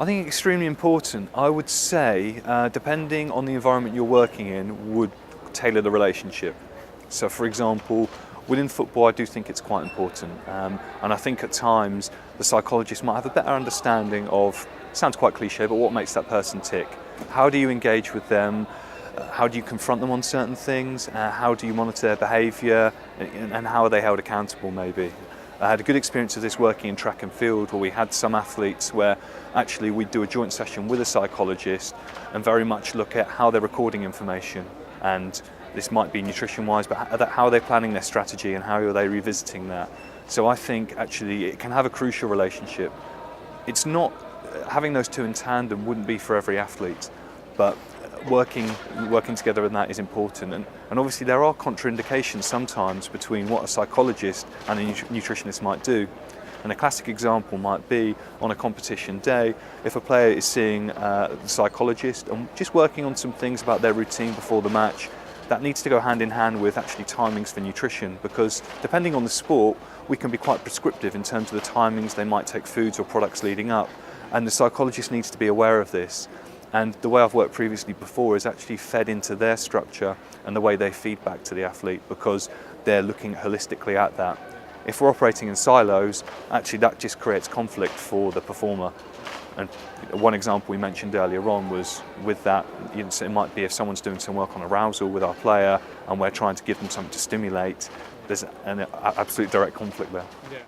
I think extremely important. I would say, depending on the environment you're working in, would tailor the relationship. So for example, within football I do think it's quite important, and I think at times the psychologist might have a better understanding of, sounds quite cliche, but what makes that person tick. How do you engage with them? How do you confront them on certain things? How do you monitor their behaviour? And how are they held accountable maybe? I had a good experience of this working in track and field, where we had some athletes where actually we'd do a joint session with a psychologist and very much look at how they're recording information, and this might be nutrition wise, but how are they planning their strategy and how are they revisiting that. So I think actually it can have a crucial relationship. It's not, having those two in tandem wouldn't be for every athlete, but working together in that is important, and obviously there are contraindications sometimes between what a psychologist and a nutritionist might do. And a classic example might be on a competition day, if a player is seeing the psychologist and just working on some things about their routine before the match, that needs to go hand in hand with actually timings for nutrition, because depending on the sport we can be quite prescriptive in terms of the timings they might take foods or products leading up, and the psychologist needs to be aware of this. And the way I've worked previously before is actually fed into their structure and the way they feed back to the athlete, because they're looking holistically at that. If we're operating in silos, actually that just creates conflict for the performer. And one example we mentioned earlier on was with that, it might be if someone's doing some work on arousal with our player and we're trying to give them something to stimulate, there's an absolute direct conflict there. Yeah.